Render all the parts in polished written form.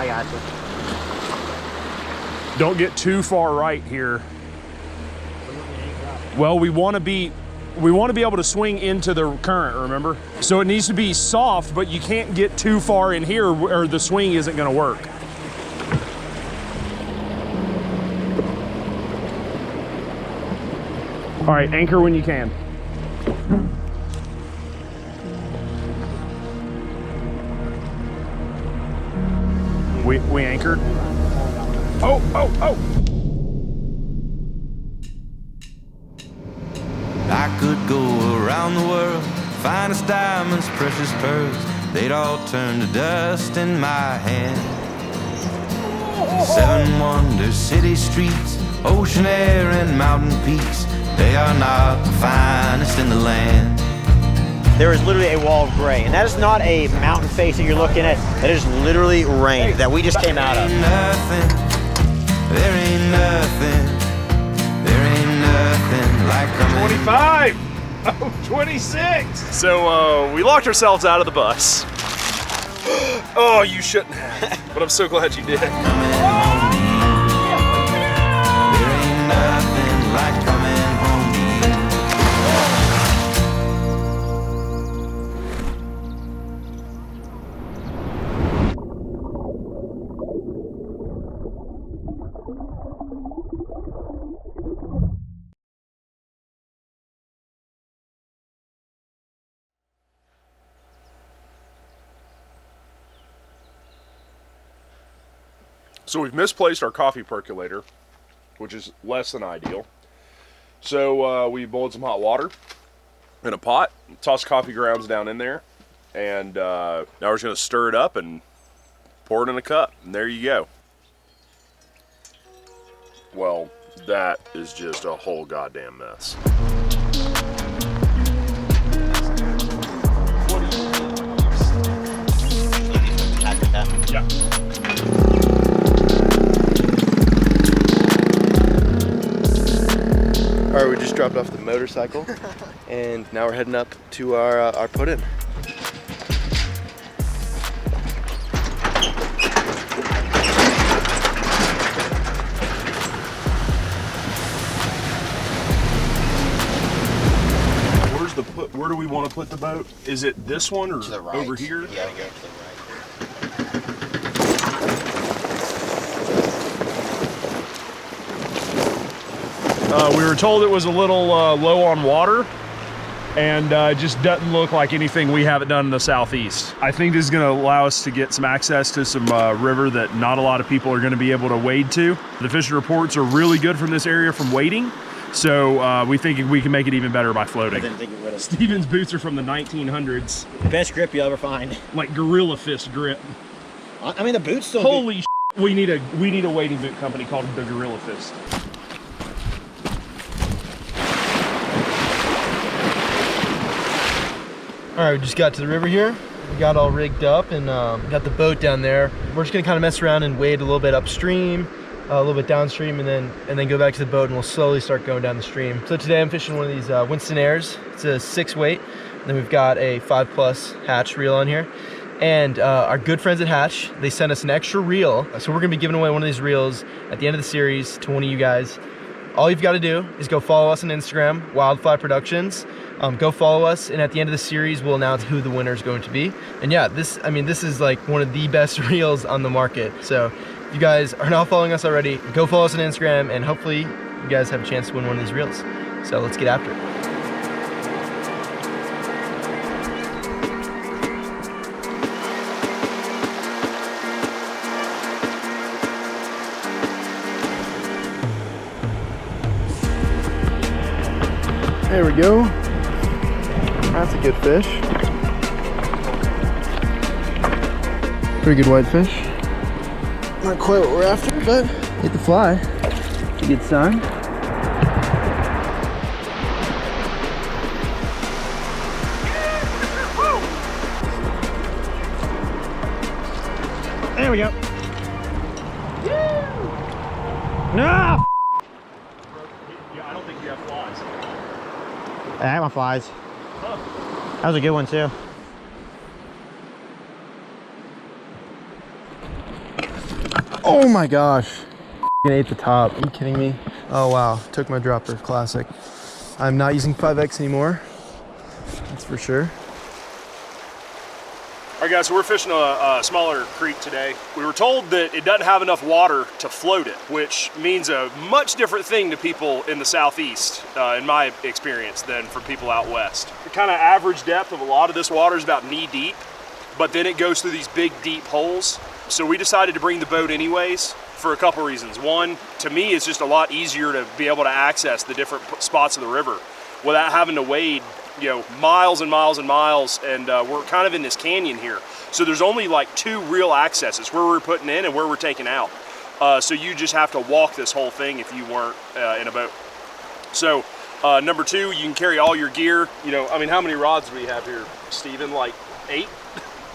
I got you. Don't get too far right here. Well, we want to be able to swing into the current, remember? So it needs to be soft, but you can't get too far in here or the swing isn't going to work. All right, anchor when you can. We anchored. Oh, oh, oh! I could go around the world, finest diamonds, precious pearls, they'd all turn to dust in my hand. 7 wonders, city streets, ocean air and mountain peaks, they are not the finest in the land. There is literally a wall of gray, and that is not a mountain face that you're looking at. That is literally rain that we just came out of. There ain't nothing like coming. 25! Oh, 26! So we locked ourselves out of the bus. Oh, you shouldn't have, but I'm so glad you did. There ain't nothing like coming home to you. So we've misplaced our coffee percolator, which is less than ideal. So we boiled some hot water in a pot, tossed coffee grounds down in there, and now we're just going to stir it up and pour it in a cup, and there you go. Well, that is just a whole goddamn mess. Yeah. All right, we just dropped off the motorcycle, and now we're heading up to our put-in. Where's the put? Where do we want to put the boat? Is it this one or To the right. over here? You gotta go to the right. We were told it was a little low on water, and it just doesn't look like anything we haven't done in the southeast. I think this is going to allow us to get some access to some river that not a lot of people are going to be able to wade to. The fishing reports are really good from this area from wading, so we think we can make it even better by floating. I didn't think it would have. Steven's boots are from the 1900s. Best grip you'll ever find. Like gorilla fist grip. I mean, the boots still. Holy shit, we need a wading boot company called the Gorilla Fist. All right, we just got to the river here. We got all rigged up and got the boat down there. We're just gonna kind of mess around and wade a little bit upstream, a little bit downstream, and then go back to the boat, and we'll slowly start going down the stream. So today I'm fishing one of these Winston Airs. It's a 6 weight. And then we've got a 5+ Hatch reel on here. And our good friends at Hatch, they sent us an extra reel. So we're gonna be giving away one of these reels at the end of the series to one of you guys. All you've got to do is go follow us on Instagram, Wildfly Productions. Go follow us, and at the end of the series, we'll announce who the winner is going to be. And yeah, this is like one of the best reels on the market. So if you guys are not following us already, go follow us on Instagram, and hopefully you guys have a chance to win one of these reels. So let's get after it. There we go. That's a good fish. Pretty good whitefish. Not quite what we're after, but hit the fly. It's a good sign. There we go. No! Yeah, I don't think you have flies. I have my flies. That was a good one too. Oh my gosh. I ate the top. Are you kidding me? Oh wow, took my dropper, classic. I'm not using 5X anymore, that's for sure. All right guys, so we're fishing a smaller creek today. We were told that it doesn't have enough water to float it, which means a much different thing to people in the southeast, in my experience, than for people out west. The kind of average depth of a lot of this water is about knee deep, but then it goes through these big deep holes. So we decided to bring the boat anyways for a couple reasons. One, to me, it's just a lot easier to be able to access the different spots of the river without having to wade, you know, miles and miles and miles, and we're kind of in this canyon here. So there's only like 2 real accesses, where we're putting in and where we're taking out. So you just have to walk this whole thing if you weren't in a boat. So number 2, you can carry all your gear. You know, I mean, how many rods do we have here, Steven? Like 8?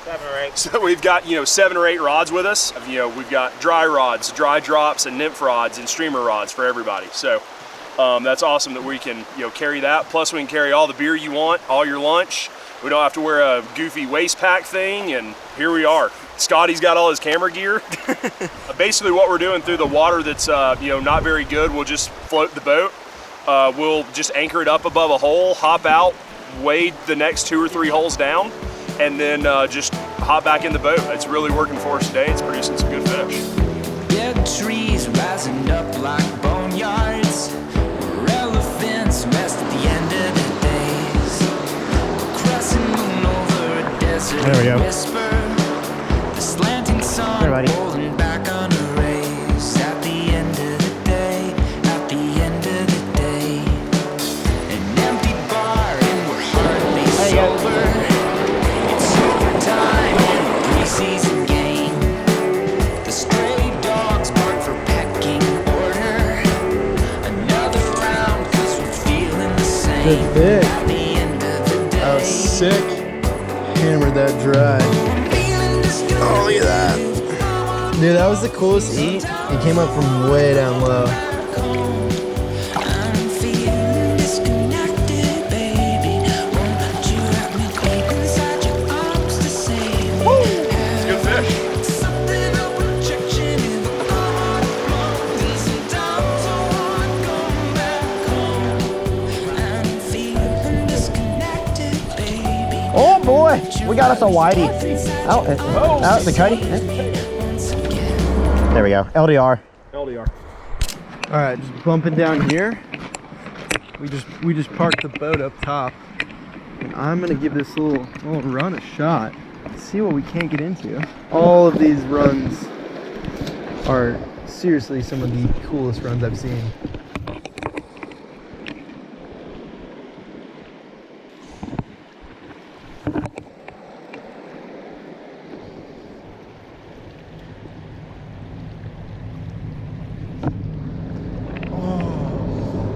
7 or 8. So we've got, you know, 7 or 8 rods with us. You know, we've got dry rods, dry drops, and nymph rods, and streamer rods for everybody. So that's awesome that we can, you know, carry that. Plus we can carry all the beer you want, all your lunch. We don't have to wear a goofy waist pack thing, and here we are. Scotty's got all his camera gear. Basically what we're doing through the water that's, you know, not very good, we'll just float the boat. We'll just anchor it up above a hole, hop out, wade the next 2 or 3 holes down, and then just hop back in the boat. It's really working for us today. It's producing some good fish. Dead trees rising up like boneyards, where elephants rest at the end of the days. Crescent moon over a desert There we go. whisper, the slanting sun holding back on a race. At the end of the day, at the end of the day, an empty bar and we're hardly sober. It's overtime in a preseason game. The stray dogs bark for pecking order. Another round 'cause we're feeling the same. Good fish. At the end of the day, That was sick. Hammered that dry. Oh, look at that. Dude, that was the coolest eat. It came up from way down low. I'm feeling disconnected, baby. Won't you let me creep inside your arms to save me? It's good fish. Something of rejection in the heart of love. Sometimes I wanna go back home. I'm feeling disconnected, baby. Oh boy, we got us a whitey. Oh, the cutty. There we go. LDR. LDR. All right, just bumping down here. We just parked the boat up top, and I'm gonna give this little run a shot. See what we can't get into. All of these runs are seriously some of the coolest runs I've seen.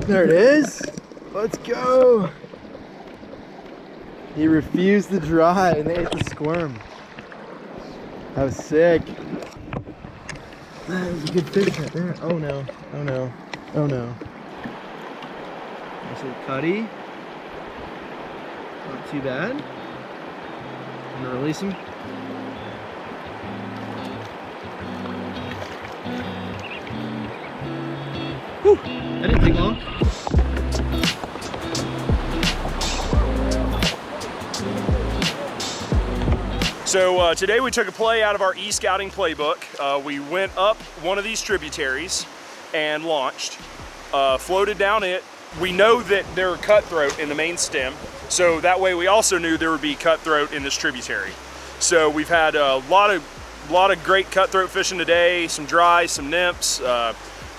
There it is. Let's go. He refused to dry and they ate the squirm. That was sick. That was a good fish right there. Oh no. Oh no. Oh no. Nice little cutty. Not too bad. I'm gonna release him. Whew. That didn't take long. So today we took a play out of our e-scouting playbook. We went up one of these tributaries and launched, floated down it. We know that there are cutthroat in the main stem, so that way we also knew there would be cutthroat in this tributary. So we've had a lot of great cutthroat fishing today, some dry, some nymphs.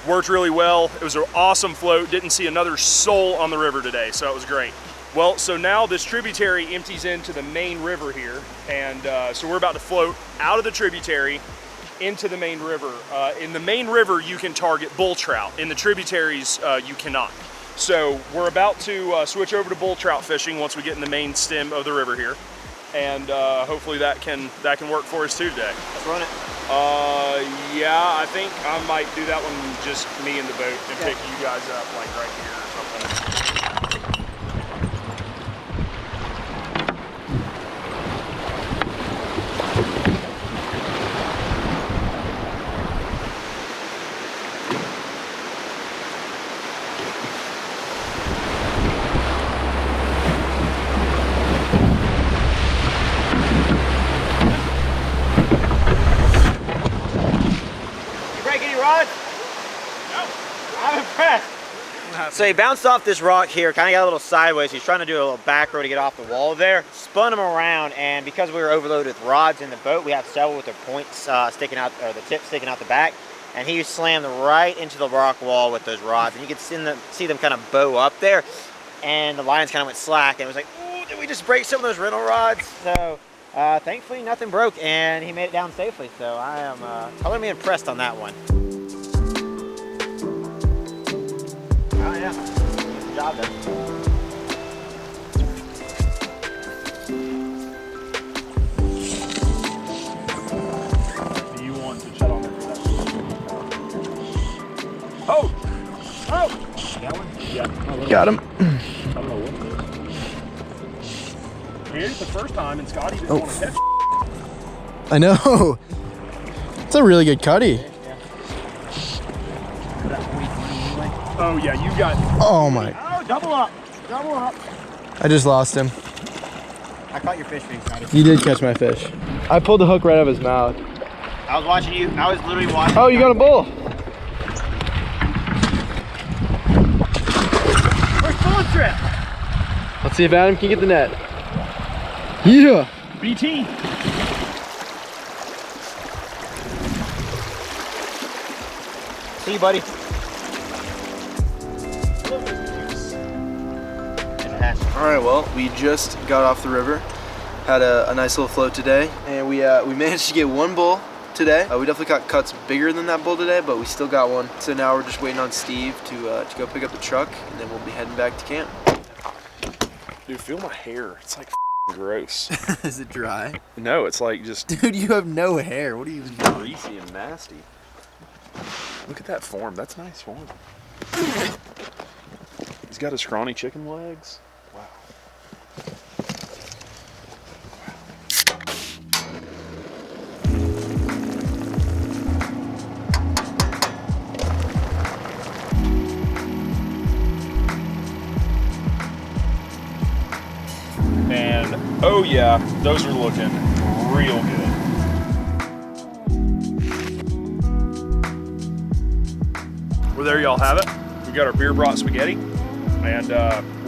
Worked really well. It was an awesome float. Didn't see another soul on the river today, so it was great. Well, so now this tributary empties into the main river here, and so we're about to float out of the tributary into the main river. In the main river, you can target bull trout. In the tributaries, you cannot. So we're about to switch over to bull trout fishing once we get in the main stem of the river here, and hopefully that can work for us too today. Let's run it. Yeah, I think I might do that one just me in the boat and pick you guys up like right here or something. impressed. So he bounced off this rock here, kind of got a little sideways. He's trying to do a little back row to get off the wall there. Spun him around, and because we were overloaded with rods in the boat, we had several with their points sticking out, or the tips sticking out the back. And he slammed right into the rock wall with those rods. And you could see them kind of bow up there. And the lines kind of went slack. And it was like, ooh, did we just break some of those rental rods? So thankfully, nothing broke, and he made it down safely. So I am totally impressed on that one. Oh yeah, good job then. Do you want to shut on there for that? Oh! Oh! That one? Yeah. Got him. I don't know what it is. He hit it the first time and Scotty didn't want to catch it. I know. It's a really good cutty. Oh yeah, you got. Oh my. Oh, double up. Double up. I just lost him. I caught your fish being excited. You did catch my fish. I pulled the hook right out of his mouth. I was watching you. I was literally watching. Oh, you got a bull. Where's Bull Trip? Let's see if Adam can get the net. Yeah. BT. See you, buddy. All right, well, we just got off the river, had a nice little float today, and we managed to get one bull today. We definitely got cuts bigger than that bull today, but we still got one. So now we're just waiting on Steve to go pick up the truck, and then we'll be heading back to camp. Dude, feel my hair. It's like gross. Is it dry? No, it's like just Dude, you have no hair. What are you doing? greasy and nasty. Look at that form. That's nice form. He's got his scrawny chicken legs. Wow. And oh yeah, those are looking real good. Well, there y'all have it. We got our beer brought spaghetti, and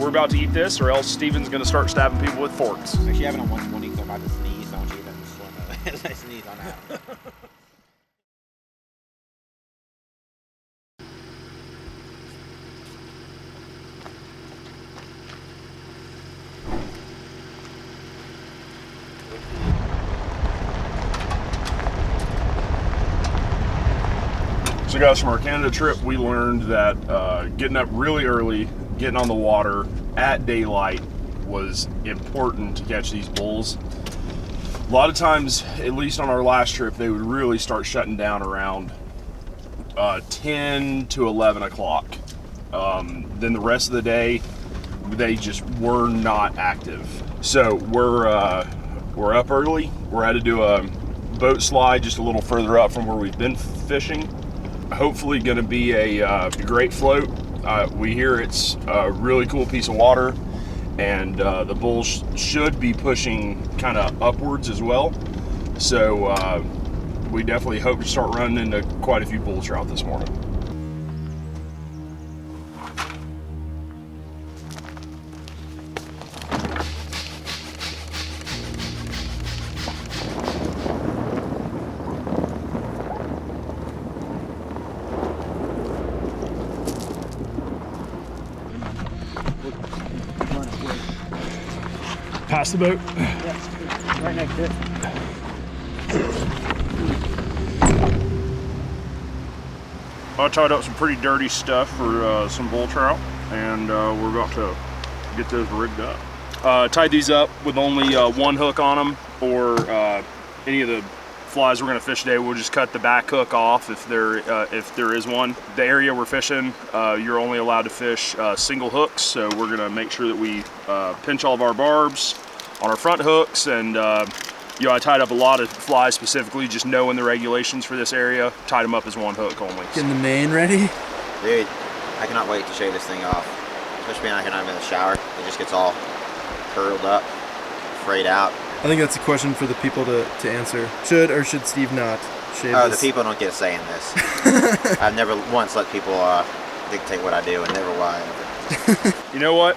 we're about to eat this, or else Steven's gonna start stabbing people with forks. Actually, having on 120, so I'm about to sneeze. I want you to get that in slow mo as I sneeze on that. So guys, from our Canada trip, we learned that getting up really early, getting on the water at daylight was important to catch these bulls. A lot of times, at least on our last trip, they would really start shutting down around 10 to 11 o'clock. Then the rest of the day, they just were not active. So we're up early. We're had to do a boat slide just a little further up from where we've been fishing. Hopefully going to be a great float. We hear it's a really cool piece of water, and the bulls should be pushing kind of upwards as well. So we definitely hope to start running into quite a few bull trout this morning. Past the boat. Yeah, right next to it. I tied up some pretty dirty stuff for some bull trout, and we're about to get those rigged up. Tied these up with only one hook on them, or any of the flies we're going to fish today. We'll just cut the back hook off if there is one. The area we're fishing, you're only allowed to fish single hooks, so we're going to make sure that we pinch all of our barbs on our front hooks. And you know, I tied up a lot of flies specifically, just knowing the regulations for this area. Tied them up as one hook only. Getting the main ready? Dude, I cannot wait to show you this thing off. Especially being out here and I'm in the shower. It just gets all curled up, frayed out. I think that's a question for the people to answer. Should or should Steve not shave Oh, this? the people don't get a say in this. I've never once let people dictate what I do and never why. You know what?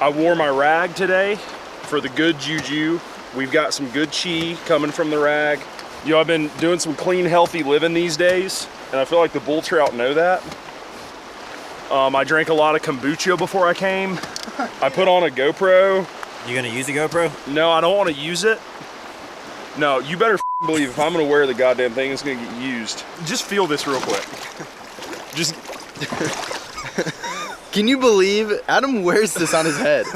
I wore my rag today for the good juju. We've got some good chi coming from the rag. You know, I've been doing some clean, healthy living these days, and I feel like the bull trout know that. I drank a lot of kombucha before I came. I put on a GoPro. You gonna use a GoPro? No, I don't want to use it. No, you better believe if I'm gonna wear the goddamn thing, it's gonna get used. Just feel this real quick. Just. Can you believe Adam wears this on his head?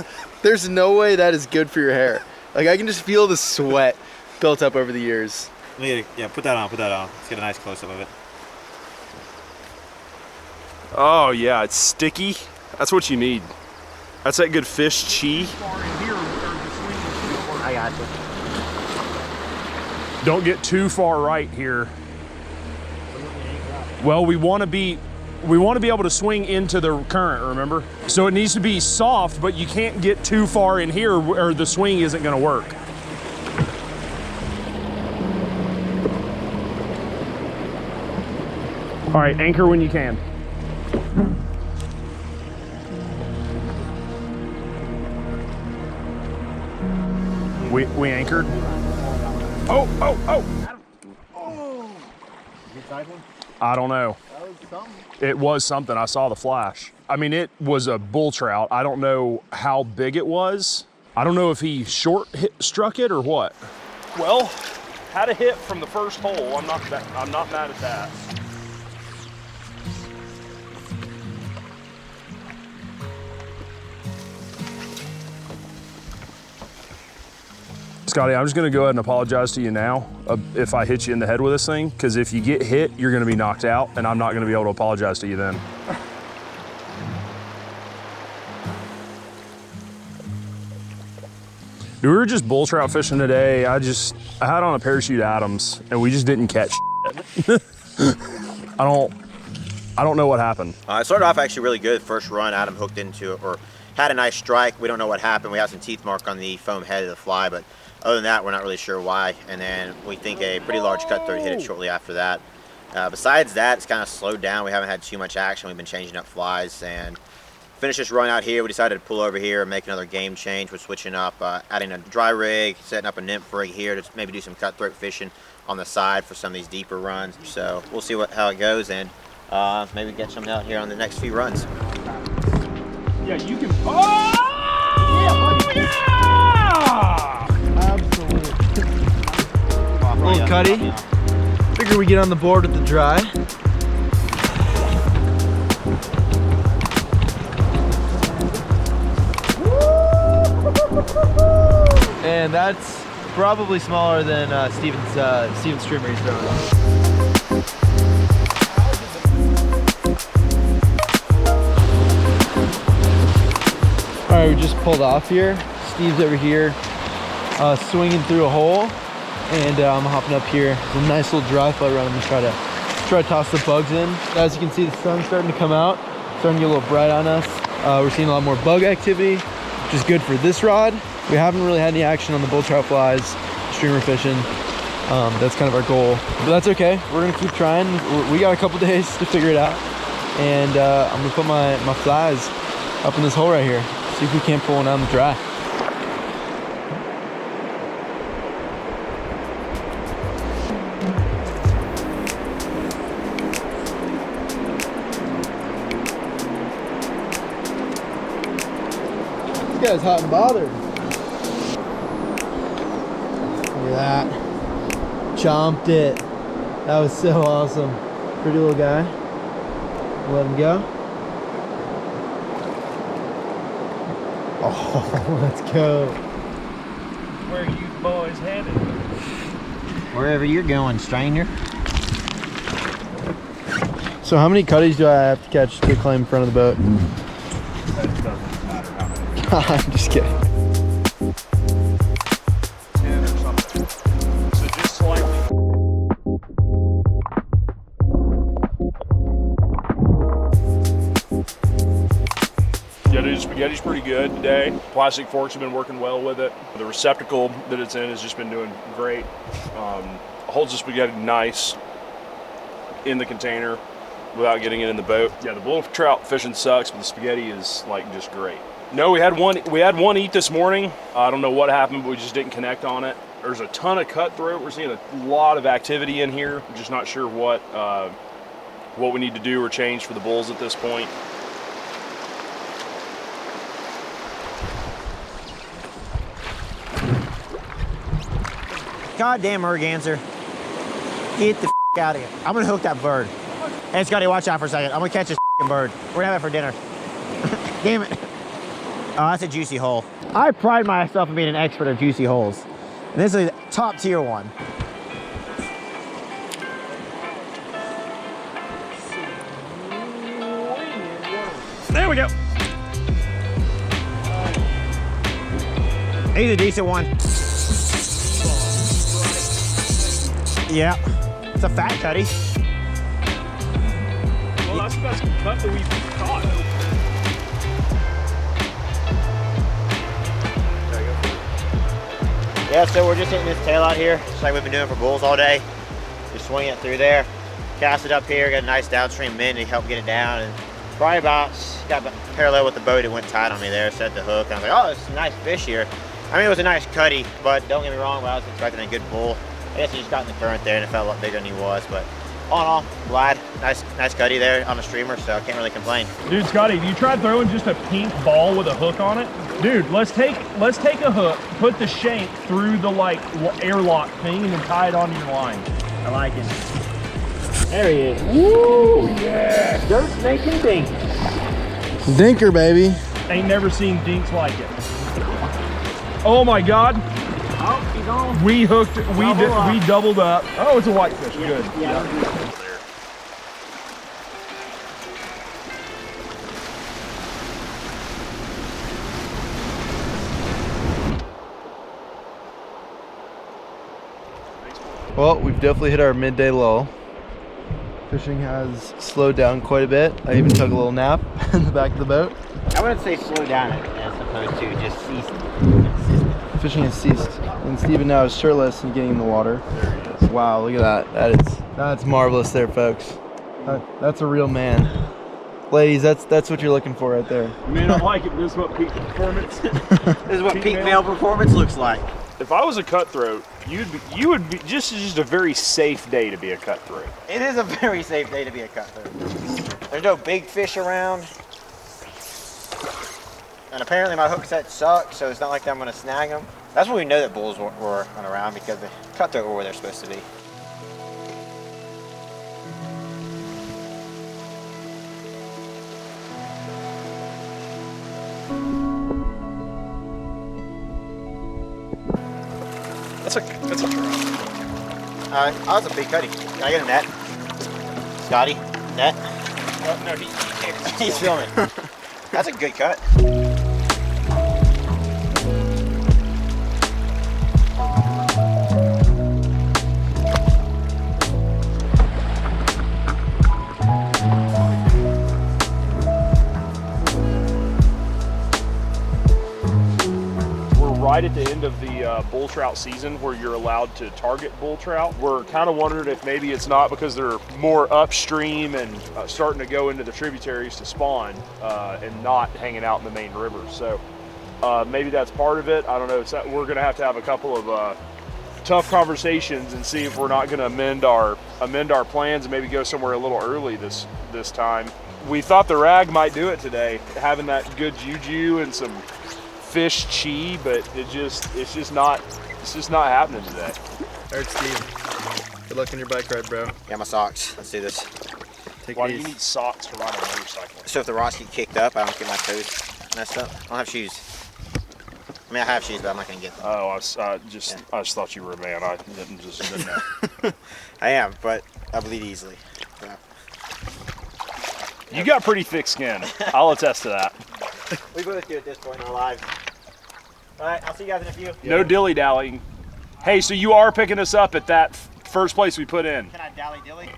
There's no way that is good for your hair. Like, I can just feel the sweat built up over the years. Yeah, put that on, Let's get a nice close-up of it. Oh yeah, it's sticky. That's what you need. That's that good fish chi. I got you. Don't get too far right here. Well, we want to be able to swing into the current, remember? So it needs to be soft, but you can't get too far in here or the swing isn't going to work. All right, anchor when you can. We anchored. Oh. I don't know. It was something. I saw the flash. I mean, it was a bull trout. I don't know how big it was. I don't know if he struck it or what. Well, had a hit from the first hole. I'm not mad at that. Scotty, I'm just gonna go ahead and apologize to you now if I hit you in the head with this thing, because if you get hit, you're gonna be knocked out, and I'm not gonna be able to apologize to you then. We were just bull trout fishing today. I had on a parachute Adams, and we just didn't catch shit. I don't know what happened. It started off actually really good. First run, Adam hooked into it, or had a nice strike. We don't know what happened. We have some teeth mark on the foam head of the fly, but other than that, we're not really sure why. And then we think a pretty large cutthroat hit it shortly after that. Besides that, it's kind of slowed down. We haven't had too much action. We've been changing up flies and finished this run out here. We decided to pull over here and make another game change. We're switching up, adding a dry rig, setting up a nymph rig here to maybe do some cutthroat fishing on the side for some of these deeper runs. So we'll see how it goes, and maybe get some out here on the next few runs. Yeah, you can. Oh! Yeah! Absolutely. Little cutty. Figure we get on the board with the dry. And that's probably smaller than Steven's streamer he's throwing on. All right, we just pulled off here. Steve's over here swinging through a hole, and I'm hopping up here. It's a nice little dry fly run. I'm gonna try to toss the bugs in. As you can see, the sun's starting to come out, starting to get a little bright on us. We're seeing a lot more bug activity, which is good for this rod. We haven't really had any action on the bull trout flies, streamer fishing. That's kind of our goal, but that's okay. We're gonna keep trying. We got a couple days to figure it out, and I'm gonna put my flies up in this hole right here. See if we can't pull one down the dry. This guy's hot and bothered. Look at that. Chomped it. That was so awesome. Pretty little guy. Let him go. Oh, let's go. Where are you boys headed? Wherever you're going, stranger. So how many cutties do I have to catch to climb in front of the boat? That doesn't matter how many. I'm just kidding. 10 or something. So just slightly. Yeah, dude, spaghetti's pretty good today. Plastic forks have been working well with it. The receptacle that it's in has just been doing great. Holds the spaghetti nice in the container. without getting it in the boat. Yeah, the bull trout fishing sucks, but the spaghetti is like just great. No, we had one eat this morning. I don't know what happened, but we just didn't connect on it. There's a ton of cutthroat. We're seeing a lot of activity in here. I'm just not sure what we need to do or change for the bulls at this point. Goddamn merganser. Get the f out of here. I'm gonna hook that bird. Hey, Scotty, watch out for a second. I'm gonna catch this bird. We're gonna have it for dinner. Damn it. Oh, that's a juicy hole. I pride myself on being an expert of juicy holes. And this is a top tier one. There we go. He's a decent one. Yeah, it's a fat cutty. Well, that's the best cut that we've caught. Yeah, so we're just hitting this tail out here, just like we've been doing for bulls all day. Just swinging it through there, cast it up here, got a nice downstream min to help get it down, and probably about, got parallel with the boat, it went tight on me there, set the hook, and I was like, oh, there's some nice fish here. I mean, it was a nice cutty, but don't get me wrong, I was expecting a good bull. I guess he just got in the current there and it felt a lot bigger than he was, but all in all, glad. Nice cutty there on the streamer, so I can't really complain. Dude, Scotty, you tried throwing just a pink ball with a hook on it? Dude, let's take a hook, put the shank through the like airlock thing, and then tie it onto your line. I like it. There he is. Woo! Yeah! Dirt's making dinks. Dinker, baby. Ain't never seen dinks like it. Oh my God. Oh, he's on. We hooked, we doubled up. Oh, it's a whitefish, Yeah, good. yeah. Well, we've definitely hit our midday lull. Fishing has slowed down quite a bit. I even took a little nap in the back of the boat. I wouldn't say slow down as opposed to just cease. Fishing has ceased. And Steven now is shirtless and getting in the water. Wow, look at that. That's marvelous there, folks. That's a real man. Ladies, that's what you're looking for right there. You may not like it, but this is what peak performance. This is what peak male performance looks like. If I was a cutthroat, you would be just a very safe day to be a cutthroat. It is a very safe day to be a cutthroat. There's no big fish around. And apparently my hook set sucks, so it's not like I'm gonna snag them. That's when we know that bulls were around, because the cutthroat were where they're supposed to be. That's a trout. Oh, that's a big cutty. Can I get a net? Scotty, net? No, He's filming. That's a good cut. Right at the end of the bull trout season where you're allowed to target bull trout. We're kind of wondering if maybe it's not because they're more upstream and starting to go into the tributaries to spawn and not hanging out in the main river. So maybe that's part of it. I don't know. We're going to have a couple of tough conversations and see if we're not going to amend our plans and maybe go somewhere a little early this time. We thought the rag might do it today, having that good juju and some fish chi, but it's just not happening today. All right, Steve. Good luck on your bike ride, bro. Yeah, my socks. Let's do this. Why do you need socks to ride a motorcycle? So if the rocks get kicked up, I don't get my toes messed up. I don't have shoes. I mean, I have shoes, but I'm not gonna get them. Oh, I just thought you were a man. I didn't know. I am, but I bleed easily. So. You got pretty thick skin. I'll attest to that. We both do at this point in our lives. All right, I'll see you guys in a few. No dilly-dallying. Hey, so you are picking us up at that first place we put in. Can I dally-dilly?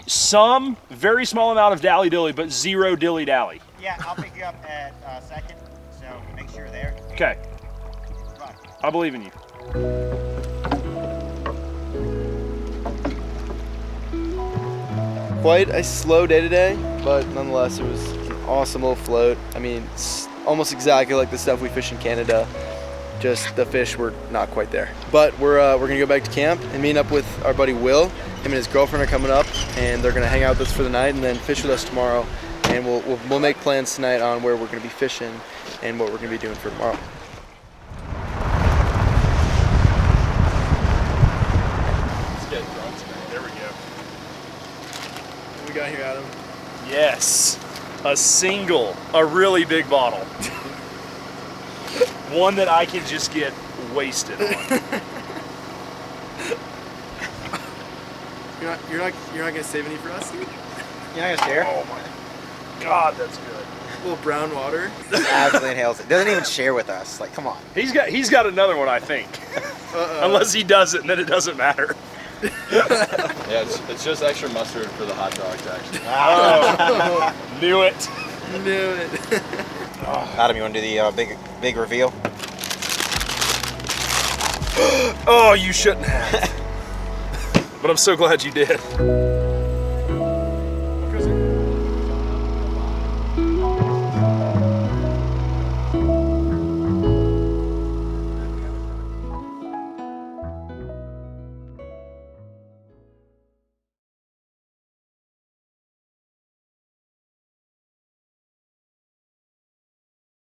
Some very small amount of dally-dilly, but zero dilly-dally. Yeah, I'll pick you up at second, so make sure you're there. Okay. Bye. I believe in you. quite a slow day today, but nonetheless, it was an awesome little float. I mean, it's almost exactly like the stuff we fish in Canada. Just the fish were not quite there. But we're gonna go back to camp and meet up with our buddy Will. Him and his girlfriend are coming up, and they're gonna hang out with us for the night and then fish with us tomorrow. And we'll make plans tonight on where we're gonna be fishing and what we're gonna be doing for tomorrow. Let's get drunk tonight. There we go. What we got here, Adam? Yes, a really big bottle. One that I can just get wasted on. You're not gonna save any for us, dude? You're not gonna share? Oh my God, that's good. A little brown water. Just absolutely inhales it. Doesn't even share with us. Like, come on. He's got another one, I think. Unless he doesn't, then it doesn't matter. Yeah, it's just extra mustard for the hot dogs, actually. Oh, knew it. Knew it. Adam, you want to do the big reveal? Oh, you shouldn't have. But I'm so glad you did.